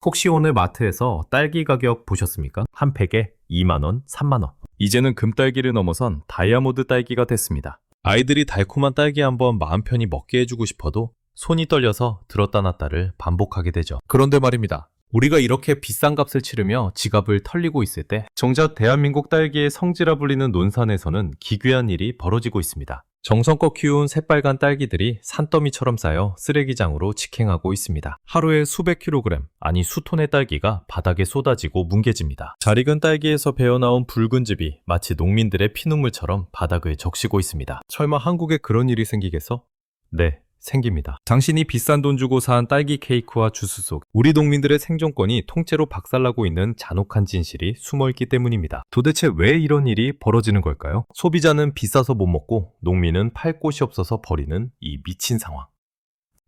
혹시 오늘 마트에서 딸기 가격 보셨습니까? 한 팩에 2만원, 3만원. 이제는 금딸기를 넘어선 다이아몬드 딸기가 됐습니다. 아이들이 달콤한 딸기 한번 마음 편히 먹게 해주고 싶어도 손이 떨려서 들었다 놨다를 반복하게 되죠. 그런데 말입니다. 우리가 이렇게 비싼 값을 치르며 지갑을 털리고 있을 때 정작 대한민국 딸기의 성지라 불리는 논산에서는 기괴한 일이 벌어지고 있습니다. 정성껏 키운 새빨간 딸기들이 산더미처럼 쌓여 쓰레기장으로 직행하고 있습니다. 하루에 수백 킬로그램, 아니 수톤의 딸기가 바닥에 쏟아지고 뭉개집니다. 잘 익은 딸기에서 배어나온 붉은 즙이 마치 농민들의 피눈물처럼 바닥을 적시고 있습니다. 설마 한국에 그런 일이 생기겠어? 네, 생깁니다. 당신이 비싼 돈 주고 산 딸기 케이크와 주스 속 우리 농민들의 생존권이 통째로 박살나고 있는 잔혹한 진실이 숨어있기 때문입니다. 도대체 왜 이런 일이 벌어지는 걸까요? 소비자는 비싸서 못 먹고 농민은 팔 곳이 없어서 버리는 이 미친 상황.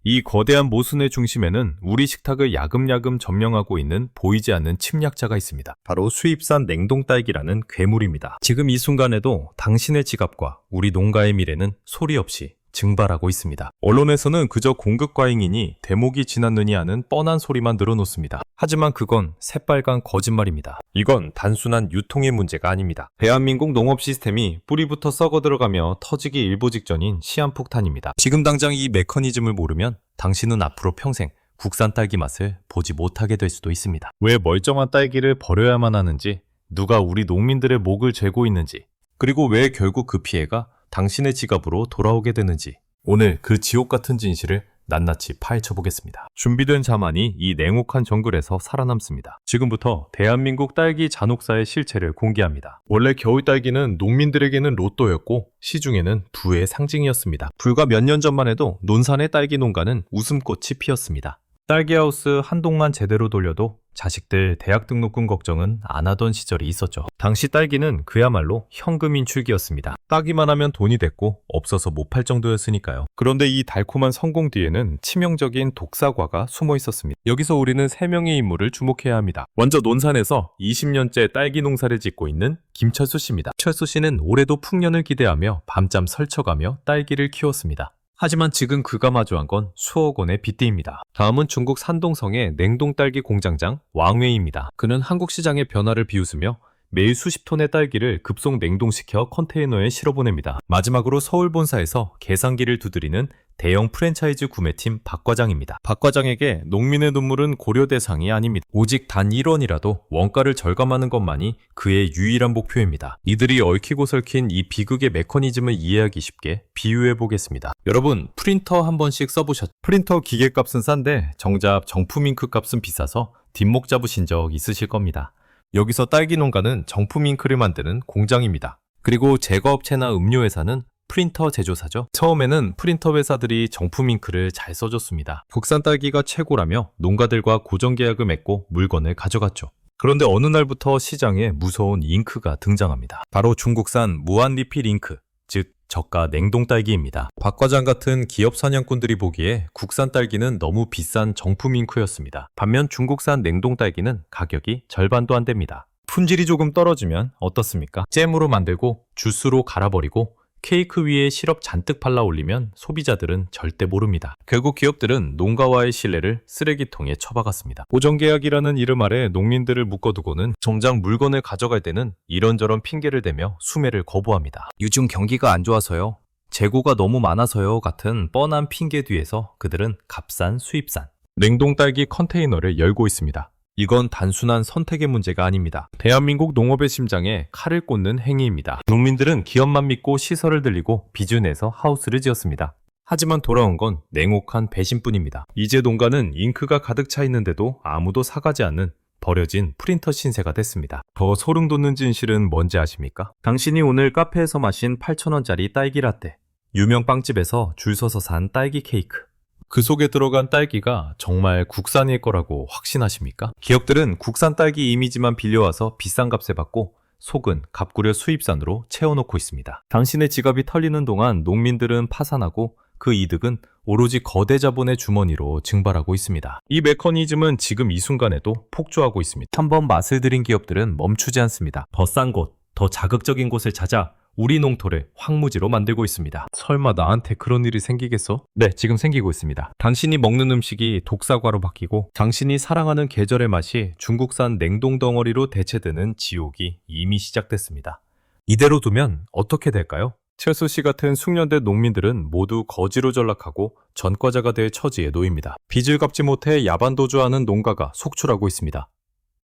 이 거대한 모순의 중심에는 우리 식탁을 야금야금 점령하고 있는 보이지 않는 침략자가 있습니다. 바로 수입산 냉동딸기라는 괴물입니다. 지금 이 순간에도 당신의 지갑과 우리 농가의 미래는 소리 없이 증발하고 있습니다. 언론에서는 그저 공급 과잉이니 대목이 지났느니 하는 뻔한 소리만 늘어놓습니다. 하지만 그건 새빨간 거짓말입니다. 이건 단순한 유통의 문제가 아닙니다. 대한민국 농업 시스템이 뿌리부터 썩어 들어가며 터지기 일보 직전인 시한폭탄입니다. 지금 당장 이 메커니즘을 모르면 당신은 앞으로 평생 국산 딸기 맛을 보지 못하게 될 수도 있습니다. 왜 멀쩡한 딸기를 버려야만 하는지, 누가 우리 농민들의 목을 죄고 있는지, 그리고 왜 결국 그 피해가 당신의 지갑으로 돌아오게 되는지, 오늘 그 지옥 같은 진실을 낱낱이 파헤쳐보겠습니다. 준비된 자만이 이 냉혹한 정글에서 살아남습니다. 지금부터 대한민국 딸기 잔혹사의 실체를 공개합니다. 원래 겨울 딸기는 농민들에게는 로또였고 시중에는 부의 상징이었습니다. 불과 몇 년 전만 해도 논산의 딸기 농가는 웃음꽃이 피었습니다. 딸기하우스 한동만 제대로 돌려도 자식들 대학 등록금 걱정은 안 하던 시절이 있었죠. 당시 딸기는 그야말로 현금 인출기였습니다. 따기만 하면 돈이 됐고 없어서 못 팔 정도였으니까요. 그런데 이 달콤한 성공 뒤에는 치명적인 독사과가 숨어 있었습니다. 여기서 우리는 3명의 인물을 주목해야 합니다. 먼저 논산에서 20년째 딸기 농사를 짓고 있는 김철수 씨입니다. 철수 씨는 올해도 풍년을 기대하며 밤잠 설쳐가며 딸기를 키웠습니다. 하지만 지금 그가 마주한 건 수억 원의 빚대입니다. 다음은 중국 산동성의 냉동딸기 공장장 왕웨이입니다. 그는 한국 시장의 변화를 비웃으며 매일 수십 톤의 딸기를 급속 냉동시켜 컨테이너에 실어보냅니다. 마지막으로 서울 본사에서 계산기를 두드리는 대형 프랜차이즈 구매팀 박 과장입니다. 박 과장에게 농민의 눈물은 고려 대상이 아닙니다. 오직 단 1원이라도 원가를 절감하는 것만이 그의 유일한 목표입니다. 이들이 얽히고 설킨 이 비극의 메커니즘을 이해하기 쉽게 비유해 보겠습니다. 여러분, 프린터 한 번씩 써보셨죠? 프린터 기계값은 싼데 정작 정품 잉크 값은 비싸서 뒷목 잡으신 적 있으실 겁니다. 여기서 딸기 농가는 정품 잉크를 만드는 공장입니다. 그리고 제과업체나 음료회사는 프린터 제조사죠. 처음에는 프린터 회사들이 정품 잉크를 잘 써줬습니다. 국산 딸기가 최고라며 농가들과 고정계약을 맺고 물건을 가져갔죠. 그런데 어느 날부터 시장에 무서운 잉크가 등장합니다. 바로 중국산 무한리필 잉크, 즉 저가 냉동딸기입니다. 박 과장 같은 기업 사냥꾼들이 보기에 국산 딸기는 너무 비싼 정품 잉크였습니다. 반면 중국산 냉동딸기는 가격이 절반도 안 됩니다. 품질이 조금 떨어지면 어떻습니까? 잼으로 만들고 주스로 갈아버리고 케이크 위에 시럽 잔뜩 발라 올리면 소비자들은 절대 모릅니다. 결국 기업들은 농가와의 신뢰를 쓰레기통에 처박았습니다. 고정계약이라는 이름 아래 농민들을 묶어두고는 정작 물건을 가져갈 때는 이런저런 핑계를 대며 수매를 거부합니다. 요즘 경기가 안 좋아서요, 재고가 너무 많아서요 같은 뻔한 핑계 뒤에서 그들은 값싼 수입산 냉동딸기 컨테이너를 열고 있습니다. 이건 단순한 선택의 문제가 아닙니다. 대한민국 농업의 심장에 칼을 꽂는 행위입니다. 농민들은 기업만 믿고 시설을 들리고 빚을 내서 하우스를 지었습니다. 하지만 돌아온 건 냉혹한 배신뿐입니다. 이제 농가는 잉크가 가득 차 있는데도 아무도 사가지 않는 버려진 프린터 신세가 됐습니다. 더 소름 돋는 진실은 뭔지 아십니까? 당신이 오늘 카페에서 마신 8,000원짜리 딸기 라떼, 유명 빵집에서 줄 서서 산 딸기 케이크, 그 속에 들어간 딸기가 정말 국산일 거라고 확신하십니까? 기업들은 국산 딸기 이미지만 빌려와서 비싼 값에 받고 속은 갑구려 수입산으로 채워놓고 있습니다. 당신의 지갑이 털리는 동안 농민들은 파산하고 그 이득은 오로지 거대 자본의 주머니로 증발하고 있습니다. 이 메커니즘은 지금 이 순간에도 폭주하고 있습니다. 한번 맛을 들인 기업들은 멈추지 않습니다. 더 싼 곳, 더 자극적인 곳을 찾아 우리 농토를 황무지로 만들고 있습니다. 설마 나한테 그런 일이 생기겠어? 네, 지금 생기고 있습니다. 당신이 먹는 음식이 독사과로 바뀌고 당신이 사랑하는 계절의 맛이 중국산 냉동 덩어리로 대체되는 지옥이 이미 시작됐습니다. 이대로 두면 어떻게 될까요? 첼수 씨 같은 숙련된 농민들은 모두 거지로 전락하고 전과자가 될 처지에 놓입니다. 빚을 갚지 못해 야반도주하는 농가가 속출하고 있습니다.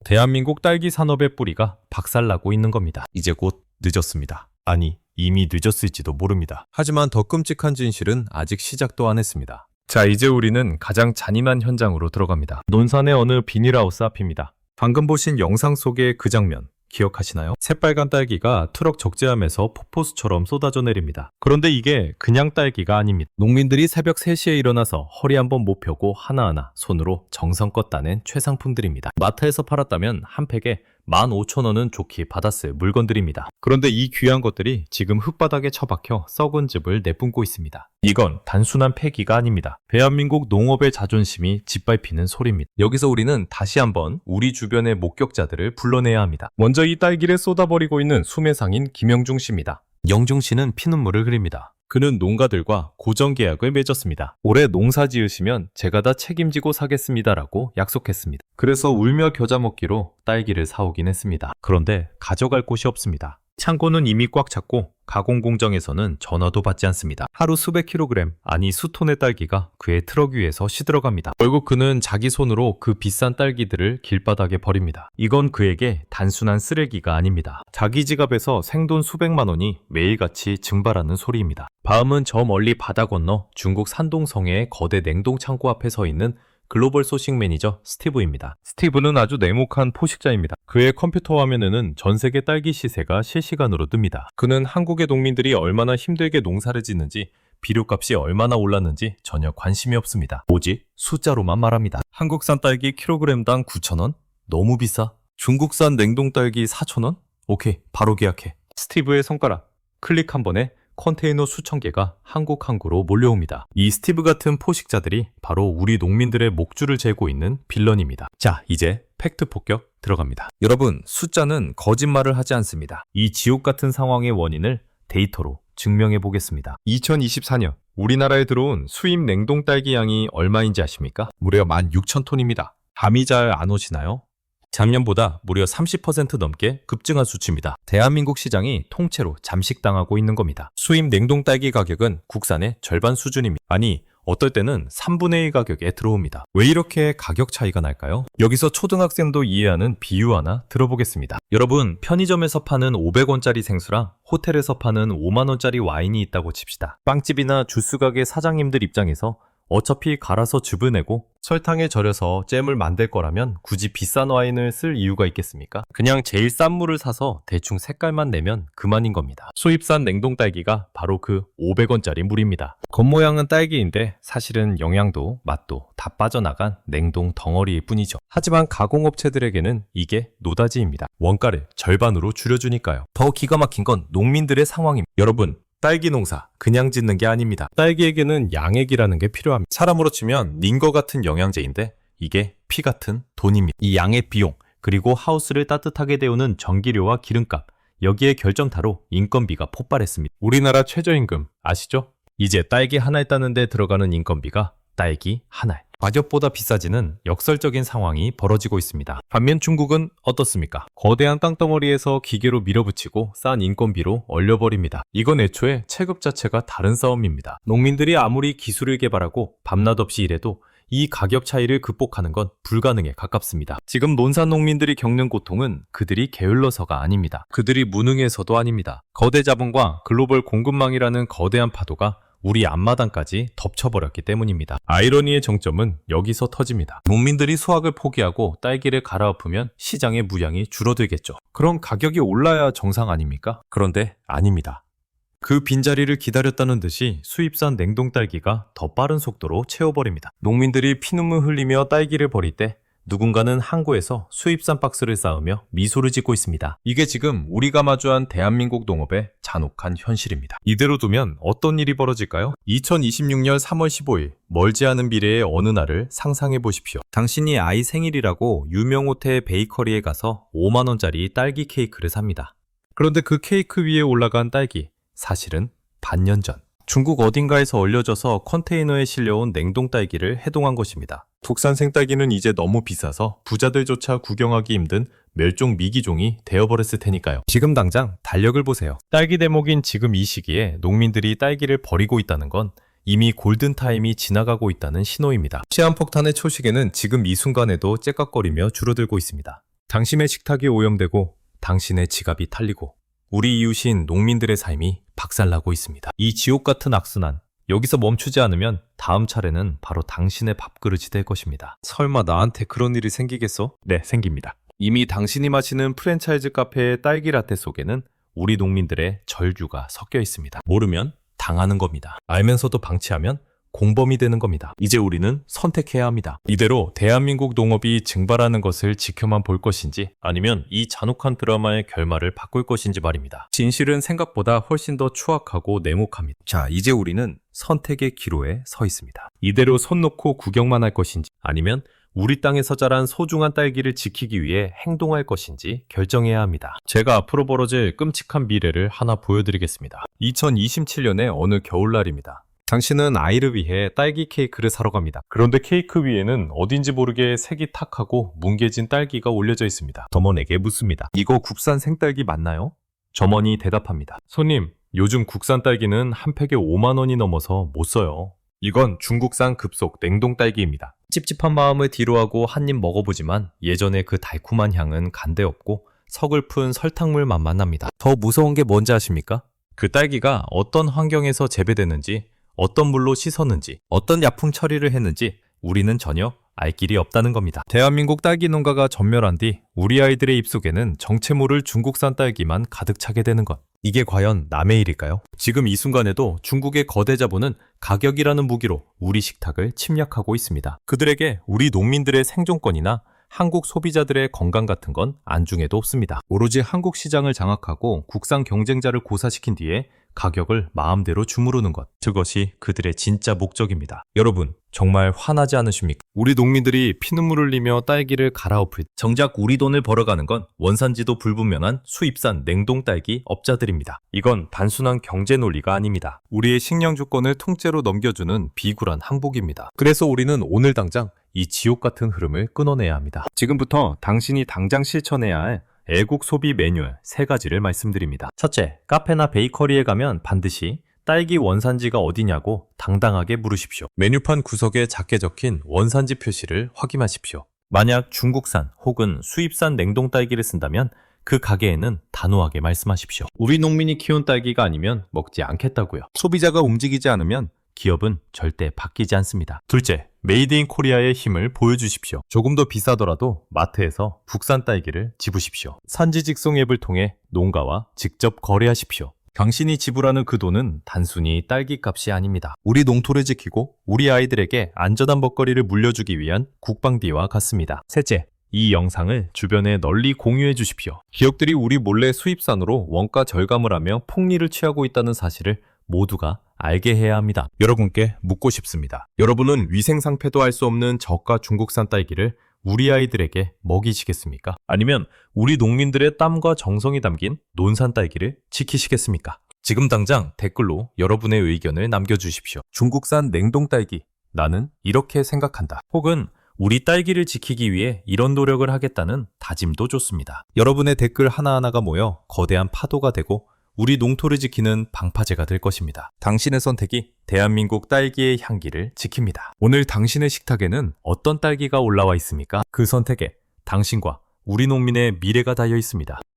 대한민국 딸기 산업의 뿌리가 박살나고 있는 겁니다. 이제 곧 늦었습니다. 아니, 이미 늦었을지도 모릅니다. 하지만 더 끔찍한 진실은 아직 시작도 안 했습니다. 자, 이제 우리는 가장 잔인한 현장으로 들어갑니다. 논산의 어느 비닐하우스 앞입니다. 방금 보신 영상 속의 그 장면 기억하시나요? 새빨간 딸기가 트럭 적재함에서 폭포수처럼 쏟아져 내립니다. 그런데 이게 그냥 딸기가 아닙니다. 농민들이 새벽 3시에 일어나서 허리 한번 못 펴고 하나하나 손으로 정성껏 따낸 최상품들입니다. 마트에서 팔았다면 한 팩에 15,000원은 좋게 받았을 물건들입니다. 그런데 이 귀한 것들이 지금 흙바닥에 처박혀 썩은 즙을 내뿜고 있습니다. 이건 단순한 폐기가 아닙니다. 대한민국 농업의 자존심이 짓밟히는 소리입니다. 여기서 우리는 다시 한번 우리 주변의 목격자들을 불러내야 합니다. 먼저 이 딸기를 쏟아버리고 있는 수매상인 김영중 씨입니다. 영중 씨는 피눈물을 흘립니다. 그는 농가들과 고정계약을 맺었습니다. 올해 농사 지으시면 제가 다 책임지고 사겠습니다라고 약속했습니다. 그래서 울며 겨자 먹기로 딸기를 사오긴 했습니다. 그런데 가져갈 곳이 없습니다. 창고는 이미 꽉 찼고 가공 공장에서는 전화도 받지 않습니다. 하루 수백 킬로그램, 아니 수톤의 딸기가 그의 트럭 위에서 시들어갑니다. 결국 그는 자기 손으로 그 비싼 딸기들을 길바닥에 버립니다. 이건 그에게 단순한 쓰레기가 아닙니다. 자기 지갑에서 생돈 수백만 원이 매일같이 증발하는 소리입니다. 다음은 저 멀리 바다 건너 중국 산동성의 거대 냉동 창고 앞에 서 있는 글로벌 소싱 매니저 스티브입니다. 스티브는 아주 냉혹한 포식자입니다. 그의 컴퓨터 화면에는 전 세계 딸기 시세가 실시간으로 뜹니다. 그는 한국의 농민들이 얼마나 힘들게 농사를 짓는지, 비료값이 얼마나 올랐는지 전혀 관심이 없습니다. 오직 숫자로만 말합니다. 한국산 딸기 킬로그램당 9,000원? 너무 비싸. 중국산 냉동 딸기 4,000원? 오케이, 바로 계약해. 스티브의 손가락, 클릭 한 번에 컨테이너 수천 개가 한국 항구로 몰려옵니다. 이 스티브 같은 포식자들이 바로 우리 농민들의 목줄을 재고 있는 빌런입니다. 자, 이제 팩트 폭격 들어갑니다. 여러분, 숫자는 거짓말을 하지 않습니다. 이 지옥 같은 상황의 원인을 데이터로 증명해 보겠습니다. 2024년 우리나라에 들어온 수입 냉동 딸기 양이 얼마인지 아십니까? 무려 16,000톤입니다. 감이 잘 안 오시나요? 작년보다 무려 30% 넘게 급증한 수치입니다. 대한민국 시장이 통째로 잠식당하고 있는 겁니다. 수입 냉동 딸기 가격은 국산의 절반 수준입니다. 아니, 어떨 때는 3분의 1 가격에 들어옵니다. 왜 이렇게 가격 차이가 날까요? 여기서 초등학생도 이해하는 비유 하나 들어보겠습니다. 여러분, 편의점에서 파는 500원짜리 생수랑 호텔에서 파는 5만원짜리 와인이 있다고 칩시다. 빵집이나 주스 가게 사장님들 입장에서 어차피 갈아서 즙을 내고 설탕에 절여서 잼을 만들 거라면 굳이 비싼 와인을 쓸 이유가 있겠습니까? 그냥 제일 싼 물을 사서 대충 색깔만 내면 그만인 겁니다. 수입산 냉동 딸기가 바로 그 500원짜리 물입니다. 겉모양은 딸기인데 사실은 영양도, 맛도 다 빠져나간 냉동 덩어리일 뿐이죠. 하지만 가공업체들에게는 이게 노다지입니다. 원가를 절반으로 줄여주니까요. 더 기가 막힌 건 농민들의 상황입니다. 여러분, 딸기 농사 그냥 짓는 게 아닙니다. 딸기에게는 양액이라는 게 필요합니다. 사람으로 치면 닌거 같은 영양제인데 이게 피 같은 돈입니다. 이 양액 비용, 그리고 하우스를 따뜻하게 데우는 전기료와 기름값, 여기에 결정타로 인건비가 폭발했습니다. 우리나라 최저임금 아시죠? 이제 딸기 하나에 따는 데 들어가는 인건비가 딸기 하나에 가격보다 비싸지는 역설적인 상황이 벌어지고 있습니다. 반면 중국은 어떻습니까? 거대한 땅덩어리에서 기계로 밀어붙이고 싼 인건비로 얼려버립니다. 이건 애초에 체급 자체가 다른 싸움입니다. 농민들이 아무리 기술을 개발하고 밤낮 없이 일해도 이 가격 차이를 극복하는 건 불가능에 가깝습니다. 지금 논산 농민들이 겪는 고통은 그들이 게을러서가 아닙니다. 그들이 무능해서도 아닙니다. 거대 자본과 글로벌 공급망이라는 거대한 파도가 우리 앞마당까지 덮쳐버렸기 때문입니다. 아이러니의 정점은 여기서 터집니다. 농민들이 수확을 포기하고 딸기를 갈아엎으면 시장의 무양이 줄어들겠죠. 그럼 가격이 올라야 정상 아닙니까? 그런데 아닙니다. 그 빈자리를 기다렸다는 듯이 수입산 냉동 딸기가 더 빠른 속도로 채워버립니다. 농민들이 피눈물 흘리며 딸기를 버릴 때 누군가는 항구에서 수입산 박스를 쌓으며 미소를 짓고 있습니다. 이게 지금 우리가 마주한 대한민국 농업의 잔혹한 현실입니다. 이대로 두면 어떤 일이 벌어질까요? 2026년 3월 15일, 멀지 않은 미래의 어느 날을 상상해 보십시오. 당신이 아이 생일이라고 유명 호텔 베이커리에 가서 5만원짜리 딸기 케이크를 삽니다. 그런데 그 케이크 위에 올라간 딸기, 사실은 반년 전 중국 어딘가에서 얼려져서 컨테이너에 실려온 냉동 딸기를 해동한 것입니다. 국산 생딸기는 이제 너무 비싸서 부자들조차 구경하기 힘든 멸종 미기종이 되어버렸을 테니까요. 지금 당장 달력을 보세요. 딸기 대목인 지금 이 시기에 농민들이 딸기를 버리고 있다는 건 이미 골든타임이 지나가고 있다는 신호입니다. 시한폭탄의 초시계는 지금 이 순간에도 째깍거리며 줄어들고 있습니다. 당신의 식탁이 오염되고 당신의 지갑이 탈리고 우리 이웃인 농민들의 삶이 박살나고 있습니다. 이 지옥 같은 악순환, 여기서 멈추지 않으면 다음 차례는 바로 당신의 밥그릇이 될 것입니다. 설마 나한테 그런 일이 생기겠어? 네, 생깁니다. 이미 당신이 마시는 프랜차이즈 카페의 딸기 라떼 속에는 우리 농민들의 절규가 섞여 있습니다. 모르면 당하는 겁니다. 알면서도 방치하면 공범이 되는 겁니다. 이제 우리는 선택해야 합니다. 이대로 대한민국 농업이 증발하는 것을 지켜만 볼 것인지 아니면 이 잔혹한 드라마의 결말을 바꿀 것인지 말입니다. 진실은 생각보다 훨씬 더 추악하고 냉혹합니다. 자, 이제 우리는 선택의 기로에 서 있습니다. 이대로 손 놓고 구경만 할 것인지 아니면 우리 땅에서 자란 소중한 딸기를 지키기 위해 행동할 것인지 결정해야 합니다. 제가 앞으로 벌어질 끔찍한 미래를 하나 보여드리겠습니다. 2027년의 어느 겨울날입니다. 당신은 아이를 위해 딸기 케이크를 사러 갑니다. 그런데 케이크 위에는 어딘지 모르게 색이 탁하고 뭉개진 딸기가 올려져 있습니다. 점원에게 묻습니다. 이거 국산 생딸기 맞나요? 점원이 대답합니다. 손님, 요즘 국산 딸기는 한 팩에 5만 원이 넘어서 못 써요. 이건 중국산 급속 냉동 딸기입니다. 찝찝한 마음을 뒤로하고 한 입 먹어보지만 예전에 그 달콤한 향은 간데 없고 서글픈 설탕물 맛만 납니다. 더 무서운 게 뭔지 아십니까? 그 딸기가 어떤 환경에서 재배되는지, 어떤 물로 씻었는지, 어떤 약품 처리를 했는지 우리는 전혀 알 길이 없다는 겁니다. 대한민국 딸기 농가가 전멸한 뒤 우리 아이들의 입속에는 정체 모를 중국산 딸기만 가득 차게 되는 것. 이게 과연 남의 일일까요? 지금 이 순간에도 중국의 거대 자본은 가격이라는 무기로 우리 식탁을 침략하고 있습니다. 그들에게 우리 농민들의 생존권이나 한국 소비자들의 건강 같은 건 안중에도 없습니다. 오로지 한국 시장을 장악하고 국산 경쟁자를 고사시킨 뒤에 가격을 마음대로 주무르는 것. 그것이 그들의 진짜 목적입니다. 여러분, 정말 화나지 않으십니까? 우리 농민들이 피눈물을 흘리며 딸기를 갈아엎을 정작 우리 돈을 벌어가는 건 원산지도 불분명한 수입산 냉동 딸기 업자들입니다. 이건 단순한 경제 논리가 아닙니다. 우리의 식량 주권을 통째로 넘겨주는 비굴한 항복입니다. 그래서 우리는 오늘 당장 이 지옥 같은 흐름을 끊어내야 합니다. 지금부터 당신이 당장 실천해야 할 애국 소비 매뉴얼 3가지를 말씀드립니다. 첫째, 카페나 베이커리에 가면 반드시 딸기 원산지가 어디냐고 당당하게 물으십시오. 메뉴판 구석에 작게 적힌 원산지 표시를 확인하십시오. 만약 중국산 혹은 수입산 냉동 딸기를 쓴다면 그 가게에는 단호하게 말씀하십시오. 우리 농민이 키운 딸기가 아니면 먹지 않겠다고요. 소비자가 움직이지 않으면 기업은 절대 바뀌지 않습니다. 둘째, 메이드 인 코리아의 힘을 보여주십시오. 조금 더 비싸더라도 마트에서 국산 딸기를 집으십시오. 산지 직송 앱을 통해 농가와 직접 거래하십시오. 당신이 지불하는 그 돈은 단순히 딸기 값이 아닙니다. 우리 농토를 지키고 우리 아이들에게 안전한 먹거리를 물려주기 위한 국방비와 같습니다. 셋째, 이 영상을 주변에 널리 공유해 주십시오. 기업들이 우리 몰래 수입산으로 원가 절감을 하며 폭리를 취하고 있다는 사실을 모두가 알게 해야 합니다. 여러분께 묻고 싶습니다. 여러분은 위생상패도 알 수 없는 저가 중국산 딸기를 우리 아이들에게 먹이시겠습니까? 아니면 우리 농민들의 땀과 정성이 담긴 논산 딸기를 지키시겠습니까? 지금 당장 댓글로 여러분의 의견을 남겨주십시오. 중국산 냉동 딸기, 나는 이렇게 생각한다. 혹은 우리 딸기를 지키기 위해 이런 노력을 하겠다는 다짐도 좋습니다. 여러분의 댓글 하나하나가 모여 거대한 파도가 되고 우리 농토를 지키는 방파제가 될 것입니다. 당신의 선택이 대한민국 딸기의 향기를 지킵니다. 오늘 당신의 식탁에는 어떤 딸기가 올라와 있습니까? 그 선택에 당신과 우리 농민의 미래가 달려 있습니다.